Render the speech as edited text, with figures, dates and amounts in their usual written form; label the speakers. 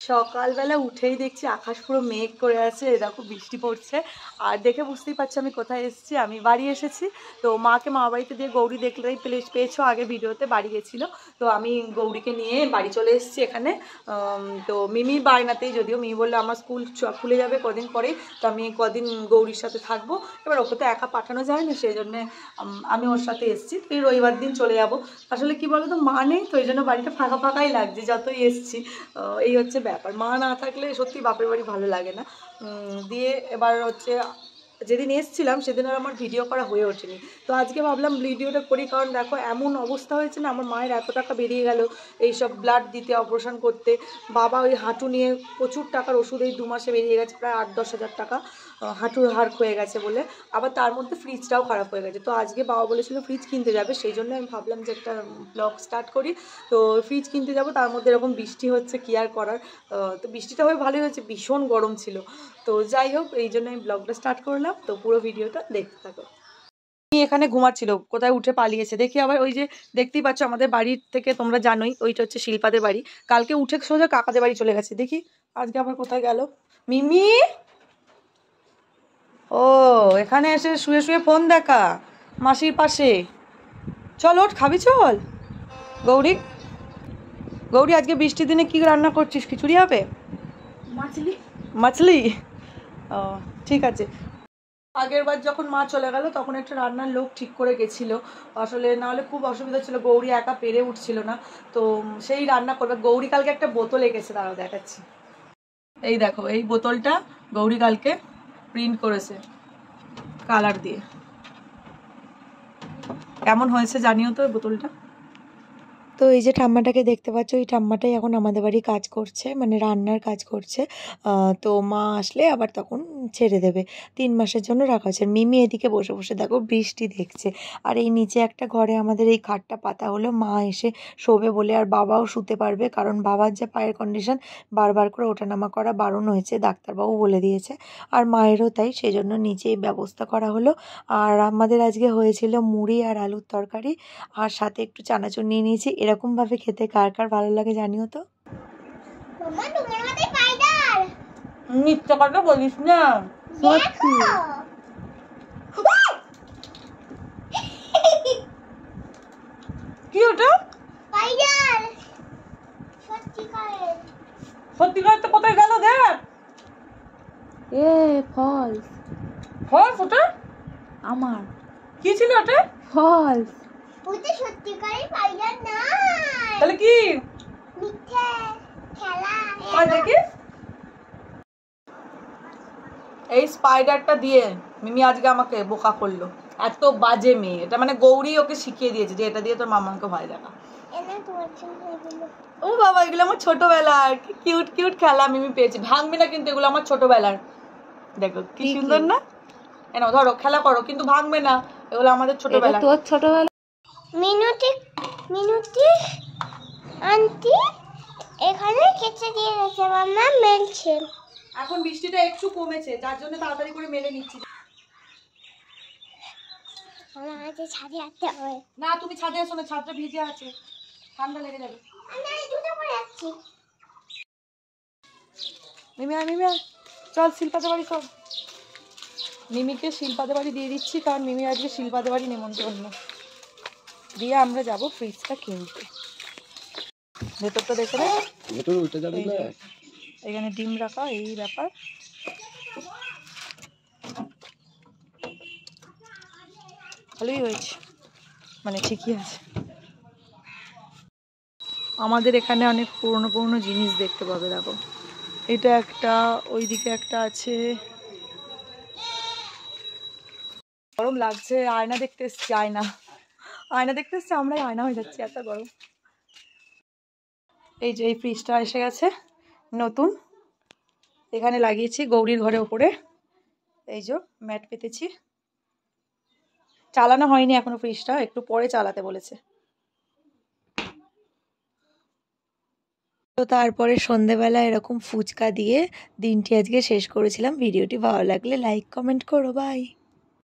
Speaker 1: সকালবেলা উঠেই দেখছি আকাশ পুরো মেঘ করে আছে, দেখো বৃষ্টি পড়ছে। আর দেখে বুঝতেই পারছি আমি কোথায় এসেছি, আমি বাড়ি এসেছি। তো মাকে মামা বাড়িতে দিয়ে গৌরী দেখলেই পেয়েছো আগে ভিডিওতে, বাড়ি গেছিলো। তো আমি গৌরীকে নিয়ে বাড়ি চলে এসেছি এখানে। তো মিমি বায়নাতেই, যদিও মিমি বললো আমার স্কুল খুলে যাবে কদিন পরেই, তো আমি কদিন গৌরীর সাথে থাকবো। এবার ওকে তো একা পাঠানো যায় না, সেই জন্যে আমি ওর সাথে এসেছি। তো এই রবিবার দিন চলে যাব। আসলে কি বলো তো, মা নেই তো এই জন্য বাড়িটা ফাঁকা ফাঁকাই লাগছে যতই এসেছি। এই হচ্ছে ব্যাপার, মা না থাকলে সত্যি বাপের বাড়ি ভালো লাগে না। দিয়ে এবার হচ্ছে যেদিন এসেছিলাম সেদিন আর আমার ভিডিও করা হয়ে ওঠেনি। তো আজকে ভাবলাম ভিডিওটা করি, কারণ দেখো এমন অবস্থা হয়েছে না, আমার মায়ের এত টাকা বেরিয়ে গেল এইসব ব্লাড দিতে, অপারেশন করতে। বাবা ওই হাঁটু নিয়ে প্রচুর টাকার ওষুধ এই 2 মাসে বেরিয়ে গেছে, প্রায় 8-10 হাজার টাকা হাঁটুর হাড় ক্ষয়ে গেছে বলে। আবার তার মধ্যে ফ্রিজটাও খারাপ হয়ে গেছে। তো আজকে বাবা বলেছিল ফ্রিজ কিনতে যাবে, সেই জন্য আমি ভাবলাম যে একটা ব্লগ স্টার্ট করি। তো ফ্রিজ কিনতে যাব, তার মধ্যে এরকম বৃষ্টি হচ্ছে, কি আর করার। তো বৃষ্টিটা হয়ে ভালোই হয়েছে, ভীষণ গরম ছিল। তো যাই হোক, এই জন্য আমি ব্লগটা স্টার্ট করলাম। তো পুরো ভিডিওটা দেখতে থাকো। এখানে ঘুমাচ্ছিল, কোথায় উঠে পালিয়েছে দেখি আবার। ওই যে দেখতেই পাচ্ছ আমাদের বাড়ির থেকে, তোমরা জানোই ওইটা হচ্ছে শিল্পাদের বাড়ি। কালকে উঠে সোজা কাকাদের বাড়ি চলে গেছে, দেখি আজকে আবার কোথায় গেল। মিমি, ও এখানে এসে শুয়ে শুয়ে ফোন দেখা মাসির পাশে। চল ওঠ, খাবি চল। গৌরী, গৌরী আজকে বৃষ্টির দিনে কি রান্না করছিস? খিচুড়ি হবে? মাছলি। মাছলি, ও ঠিক আছে। আগের বার যখন মা চলে গেল তখন একটা রান্নার লোক ঠিক করে গেছিলো, আসলে নাহলে খুব অসুবিধা ছিল, গৌরী একা পেরে উঠছিল না। তো সেই রান্না করবে। গৌরী কালকে একটা বোতল এঁকেছে, দাঁড়াও দেখাচ্ছি। এই দেখো, এই বোতলটা গৌরী কালকে প্রিন্ট করেছে কালার দিয়ে। কেমন হয়েছে জানিও তো বোতলটা। তো এই যে ঠাম্মাটাকে দেখতে পাচ্ছ, এই ঠাম্মাটাই এখন আমাদের বাড়ি কাজ করছে, মানে রান্নার কাজ করছে। তো মা আসলে আবার তখন ছেড়ে দেবে। 3 মাসের জন্য রাখা হয়েছে। মিমি এদিকে বসে বসে দেখো বৃষ্টি দেখছে। আর এই নিচে একটা ঘরে আমাদের এই খাটটা পাতা হলো, মা এসে শোবে বলে। আর বাবাও শুতে পারবে, কারণ বাবার যে পায়ের কন্ডিশন, বারবার করে ওঠানামা করা বারণ হয়েছে, ডাক্তারবাবু বলে দিয়েছে। আর মায়েরও তাই, সেই জন্য নিচেই ব্যবস্থা করা হলো। আর আমাদের আজকে হয়েছিল মুড়ি আর আলুর তরকারি, আর সাথে একটু চানাচুর নিয়ে নিয়েছি। এরকমভাবে খেতে কার কার ভালো লাগে জানিও তো। মিথ্যা কথা বলিস না, সত্যি। কি ওটা? সত্যিকার তো কোথায় গেল দেখ।
Speaker 2: এ ফলস।
Speaker 1: ফলস ওটা?
Speaker 2: আমার
Speaker 1: কি ছিল ওটা?
Speaker 2: ফলস।
Speaker 3: ওটা সত্যিকারের স্পাইডার না,
Speaker 1: তাহলে কি?
Speaker 3: মিথ্যে খেলা।
Speaker 1: কই দেখি। এই স্পাইডারটা দিয়ে মিমি আজকে আমাকে বোকা করলো। এত বাজে মেয়ে এটা, মানে গৌরী ওকে শিখিয়ে দিয়েছে যে এটা দিয়ে তোর মামাকে ভয় দেখা।
Speaker 3: এনে তোমার জন্য এগুলো।
Speaker 1: ও বাবা, এগুলো আমার ছোটবেলার কি কিউট কিউট খেলা মিমি পেয়েছি। ভাঙবে না কিন্তু, এগুলো আমার ছোটবেলার। দেখো কি সুন্দর না। এনাও ধরো, খেলা করো, কিন্তু ভাঙবে না, এগুলো আমাদের ছোটবেলা।
Speaker 2: তোর ছোটবেলা।
Speaker 3: মিনুটি মিনুটি আন্টি এখানে কেচে দিয়ে গেছে, মামা মেলছে।
Speaker 1: এখন বৃষ্টিটা একটু কমেছে, যার জন্য তাড়াতাড়ি করে মেলে নিচ্ছি।
Speaker 3: আমার আজকে ছাদে আসতে হবে
Speaker 1: না, তুমি ছাদে এসো না, ছাদটা ভিজে আছে, ঠান্ডা লেগে যাবে।
Speaker 3: আমি জুতো পরে যাচ্ছি।
Speaker 1: মিমি আয়, মিমি আয়, চল শিল্পাদের বাড়ি চল। মিমিকে শিল্পাদের বাড়ি দিয়ে দিচ্ছি, কারণ মিমি আজকে শিল্পাদের বাড়ি নেমন্তন্ন। দিয়ে আমরা যাব ফ্রিজটা কিনতে। ভেতরটা দেখে না, এখানে ডিম রাখা, এই ব্যাপার। ভালোই হয়েছে, মানে ঠিকই আছে। আমাদের এখানে অনেক পুরনো পুরনো জিনিস দেখতে পাবে, দেখো এটা একটা, ওইদিকে একটা আছে। গরম লাগছে, আয়না দেখতে এসছি, আয়না দেখতে এসছি, আমরাই আয়না হয়ে যাচ্ছি, এত গরম। এই যে এই ফ্রিজটা এসে গেছে নতুন, এখানে লাগিয়েছি গৌরীর ঘরের ওপরে। এই যে ম্যাট পেতেছি, চালানো হয়নি এখনো ফ্রিজটা, একটু পরে চালাতে বলেছে। তো তারপরে সন্ধেবেলা এরকম ফুচকা দিয়ে দিনটি আজকে শেষ করেছিলাম। ভিডিওটি ভালো লাগলে লাইক কমেন্ট করো, বাই।